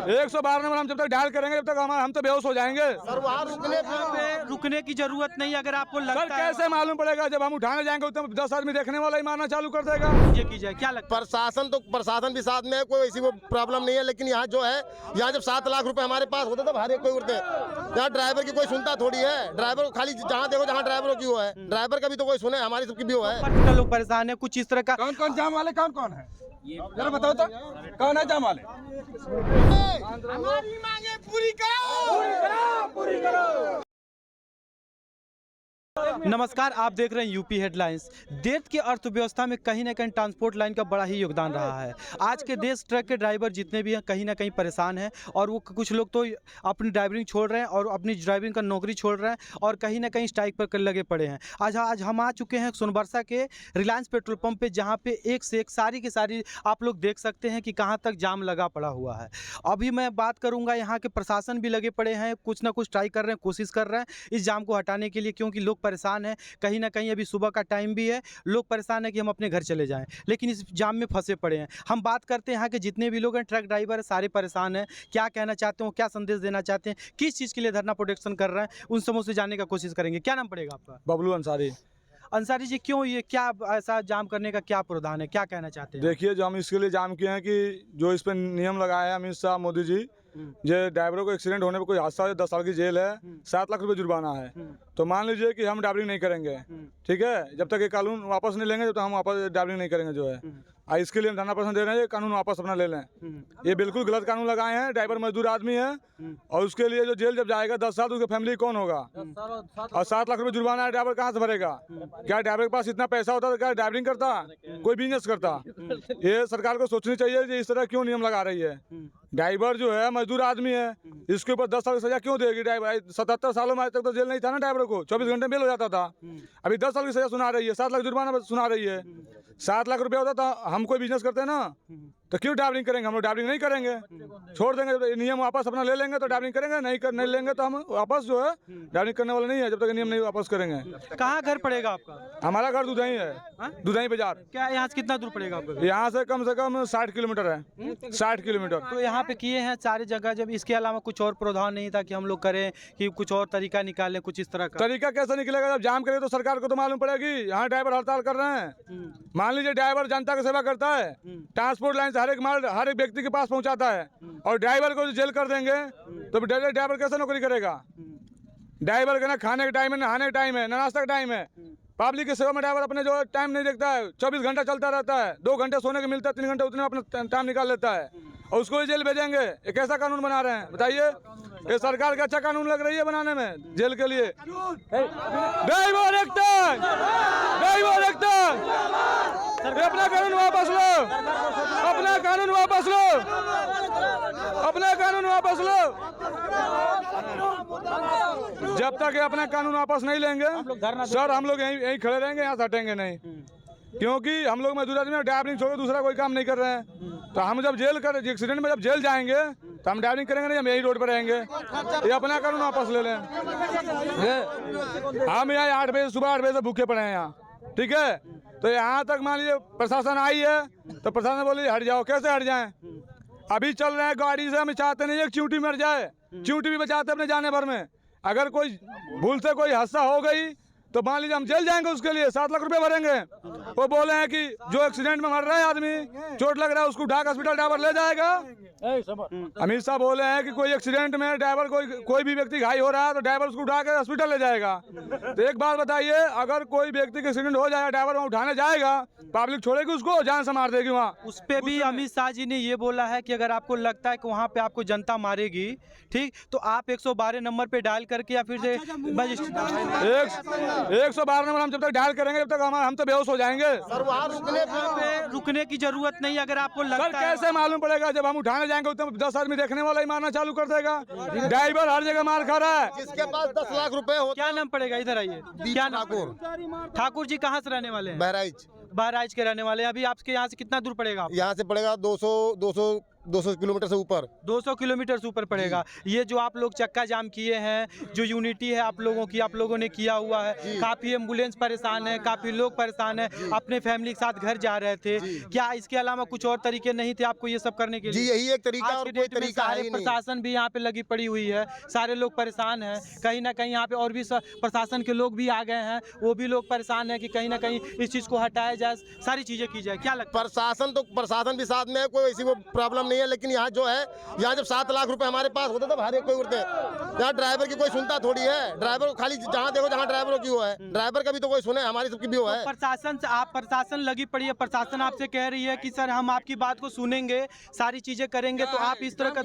112 number हम जब तक डायल करेंगे जब तक हम तो बेहोश हो जाएंगे सर। वहाँ रुकने की जरूरत नहीं अगर आपको सर। लगता है। कैसे मालूम पड़ेगा जब हम उठाने जाएंगे तो 10 आदमी देखने वाला ही मारना चालू कर देगा। ये की जाए क्या लगता प्रशासन भी साथ में है, कोई ऐसी वो प्रॉब्लम नहीं है। लेकिन यहाँ जो है, यहाँ जब 7 लाख रुपए हमारे पास होते तब हर एक कोई उड़ते। यहाँ ड्राइवर की कोई सुनता थोड़ी है। ड्राइवर खाली जहाँ देखो जहाँ ड्राइवरों की वो है, ड्राइवर का भी तो कोई सुने, हमारी सबकी भी वो है। है? लोग परेशान है कुछ इस तरह का। कौन कौन जाम वाले कौन है जरा बताओ तो, कौन है जाम वाले? हमारी मांगे पूरी करो। नमस्कार, आप देख रहे हैं यूपी हेडलाइंस। देश की अर्थव्यवस्था में कहीं ना कहीं ट्रांसपोर्ट लाइन का बड़ा ही योगदान रहा है। आज के देश ट्रक के ड्राइवर जितने भी हैं कहीं ना कहीं परेशान हैं और वो कुछ लोग तो अपनी ड्राइविंग छोड़ रहे हैं और अपनी ड्राइविंग का नौकरी छोड़ रहे हैं और कहीं ना कहीं स्ट्राइक पर लगे पड़े हैं। आज हम आ चुके हैं सोनबरसा के रिलायंस पेट्रोल पंप पे, जहाँ पे एक से एक सारी की सारी आप लोग देख सकते हैं कि कहाँ तक जाम लगा पड़ा हुआ है। अभी मैं बात करूँगा, यहाँ के प्रशासन भी लगे पड़े हैं, कुछ ना कुछ ट्राई कर रहे हैं, कोशिश कर रहे हैं इस जाम को हटाने के लिए, क्योंकि लोग परेशान है। कहीं ना कहीं अभी सुबह का टाइम भी है, लोग परेशान है कि हम अपने घर चले जाएं, लेकिन इस जाम में फंसे पड़े हैं। हम बात करते हैं यहाँ के जितने भी लोग हैं, ट्रक ड्राइवर है, सारे परेशान हैं। क्या कहना चाहते हो, क्या संदेश देना चाहते हैं, किस चीज़ के लिए धरना प्रोटेक्शन कर रहे हैं, उन समूह से जानने का कोशिश करेंगे। क्या नाम पड़ेगा आपका? बबलू अंसारी। अंसारी जी, क्यों ये क्या ऐसा जाम करने का क्या प्रावधान है, क्या कहना चाहते हैं? देखिए, जो हम इसके लिए जाम किए हैं कि जो इस पर नियम लगाया है अमित शाह मोदी जी, जो ड्राइवरों को एक्सीडेंट होने पर कोई हादसा हो 10 साल की जेल है, 7 लाख रुपए जुर्माना है। तो मान लीजिए कि हम ड्राइविंग नहीं करेंगे, ठीक है, जब तक ये कानून वापस नहीं लेंगे जब तक हम वापस ड्राइविंग नहीं करेंगे जो है। इसके लिए हम धरना प्रदर्शन दे रहे हैं, ये कानून वापस अपना ले लें। ये बिल्कुल गलत कानून लगाए हैं। ड्राइवर मजदूर आदमी है और उसके लिए जो जेल जब जाएगा 10 साल, तो उसकी फैमिली कौन होगा? और 7 लाख रुपए जुर्माना है, ड्राइवर कहाँ से भरेगा? क्या ड्राइवर के पास इतना पैसा होता तो क्या ड्राइविंग करता? कोई बिजनेस करता? ये सरकार को सोचनी चाहिए कि इस तरह क्यों नियम लगा रही है। ड्राइवर जो है मजदूर आदमी है, इसके ऊपर 10 साल की सजा क्यों देगी? ड्राइवर 77 सालों में आज तक तो जेल नहीं था ना ड्राइवर को, 24 घंटे में बेल हो जाता था। अभी 10 साल की सजा सुना रही है, 7 लाख जुर्माना सुना रही है। 7 लाख रुपया होता तो हम कोई बिजनेस करते हैं ना, तो क्यों ड्राइविंग करेंगे? हम लोग ड्राइविंग नहीं करेंगे, छोड़ देंगे। नियम वापस अपना ले लेंगे तो ड्राइविंग करेंगे, नहीं लेंगे तो हम वापस जो है ड्राइविंग करने वाले नहीं है, जब तक नियम नहीं वापस करेंगे। कहाँ घर पड़ेगा आपका? हमारा घर दुधई है, दुधई बाजार। क्या यहाँ से कितना दूर पड़ेगा आपका? यहाँ से कम 60 किलोमीटर है, 60 किलोमीटर। तो यहाँ पे किए हैं सारी जगह, जब इसके अलावा कुछ और प्रावधान नहीं था कि हम लोग करें, कि कुछ और तरीका निकालें, कुछ इस तरह का? तरीका कैसे निकलेगा? जब जाम करे तो सरकार को तो मालूम पड़ेगी। यहाँ ड्राइवर हड़ताल कर रहे हैं। मान लीजिए ड्राइवर जनता की सेवा करता है, ट्रांसपोर्ट लाइन से हर एक माल हर एक व्यक्ति के पास पहुँचाता है, और ड्राइवर को जेल कर देंगे तो ड्राइवर कैसे नौकरी करेगा? ड्राइवर के ना खाने का टाइम है, ना नहाने का टाइम है, ना नाश्ता का टाइम है। पब्लिक की सेवा में ड्राइवर अपने जो टाइम नहीं देखता है, 24 घंटा चलता रहता है। 2 घंटे सोने के मिलता है, 3 घंटे उतने अपना टाइम निकाल लेता है और उसको ही जेल भेजेंगे। ये कैसा कानून बना रहे हैं बताइए? ये सरकार का अच्छा कानून लग रही है बनाने में जेल के लिए। ड्राइवर एकता, ड्राइवर एकता, अपना कानून वापस लो, अपना कानून वापस लो, अपना कानून वापस लो। जब तक ये अपना कानून वापस नहीं लेंगे सर, हम लोग यहीं खड़े रहेंगे, यहाँ से हटेंगे नहीं, क्योंकि हम लोग मजदूर आदमी ड्राइविंग छोड़ दूसरा कोई काम नहीं कर रहे हैं। तो हम जब एक्सीडेंट में जब जेल जाएंगे तो हम ड्राइविंग करेंगे नहीं, हम यही रोड पर रहेंगे। ये अपना कानून वापस ले लें। हम यहाँ 8 बजे सुबह 8 बजे से भूखे पड़े हैं यहाँ, ठीक है। तो यहाँ तक मान लीजिए प्रशासन आई है तो प्रशासन बोली हट जाओ। कैसे हट जाएं? अभी चल रहे हैं गाड़ी से, हम चाहते नहीं एक चींटी मर जाए, चींटी भी बचाते अपने जाने भर में। अगर कोई भूल से कोई हादसा हो गई तो मान लीजिए हम जेल जाएंगे, उसके लिए 7 लाख रुपए भरेंगे। वो बोले हैं कि जो एक्सीडेंट में मर रहा है आदमी, चोट लग रहा है, उसको उठा के हॉस्पिटल ड्राइवर ले जाएगा। अमित शाह बोले हैं कि कोई एक्सीडेंट में ड्राइवर कोई भी व्यक्ति घायल हो रहा है तो ड्राइवर उसको उठा के हॉस्पिटल ले जाएगा। तो एक बात बताइए, अगर कोई व्यक्ति का एक्सीडेंट हो जाएगा, ड्राइवर वहाँ उठाने जाएगा, पब्लिक छोड़ेगी उसको? जान से मार देगी वहाँ। उस पे भी अमित शाह जी ने ये बोला है कि अगर आपको लगता है कि वहाँ पे आपको जनता मारेगी, ठीक, तो आप 112 नंबर पे डायल करके या फिर से 112 नंबर हम जब तक डायल करेंगे जब तक हम तो बेहोश हो जाएंगे। सर वहाँ रुकने की जरूरत नहीं अगर आपको लगता सर, कैसे मालूम पड़ेगा जब हम उठाने जाएंगे तो 10 आदमी देखने वाला ही मारना चालू कर देगा। ड्राइवर हर जगह मार खा रहा है। जिसके पास 10 लाख रुपए हो। क्या नाम पड़ेगा? इधर आइए। क्या नाम? ठाकुर जी कहाँ से रहने वाले हैं? बहराइच के रहने वाले हैं। अभी आपके यहाँ से कितना दूर पड़ेगा? यहाँ से पड़ेगा 200 200 किलोमीटर से ऊपर। 200 किलोमीटर से ऊपर पड़ेगा। ये जो आप लोग चक्का जाम किए हैं, जो यूनिटी है आप लोगों की, आप लोगों ने किया हुआ है, काफ़ी एम्बुलेंस परेशान है, काफ़ी लोग परेशान है, अपने फैमिली के साथ घर जा रहे थे, क्या इसके अलावा कुछ और तरीके नहीं थे आपको ये सब करने के जी लिए? यही एक तरीका आज और के कोई डेट में तरीका है सारे ही नहीं। प्रशासन भी यहाँ पे लगी पड़ी हुई है, सारे लोग परेशान हैं, कहीं ना कहीं यहाँ पे और भी प्रशासन के लोग भी आ गए हैं, वो भी लोग परेशान हैं कि कहीं ना कहीं इस चीज़ को हटाया जाए, सारी चीज़ें की जाए। क्या लगता है? प्रशासन भी साथ में है, कोई ऐसी वो प्रॉब्लम नहीं है, लेकिन यहाँ जो है, यहाँ जब 7 लाख रुपए हमारे पास होते तब हर एक कोई उड़ते। यहाँ ड्राइवर की कोई सुनता थोड़ी है, ड्राइवर को खाली जहाँ देखो जहाँ ड्राइवरों की वो है, ड्राइवर का भी तो कोई सुने, हमारी सबकी भी वो है। प्रशासन से प्रशासन लगी पड़ी है, प्रशासन आपसे कह रही है कि सर हम आपकी बात को सुनेंगे, सारी चीजें करेंगे, तो आप इस तरह का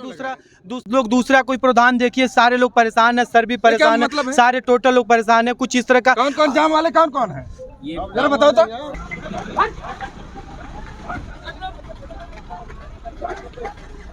दूसरा कोई प्रावधान देखिए। सारे लोग परेशान है, सर भी परेशान है, सारे टोटल लोग परेशान है, कुछ इस तरह का। कौन कौन जाम वाले कौन कौन है जरा बताओ तो।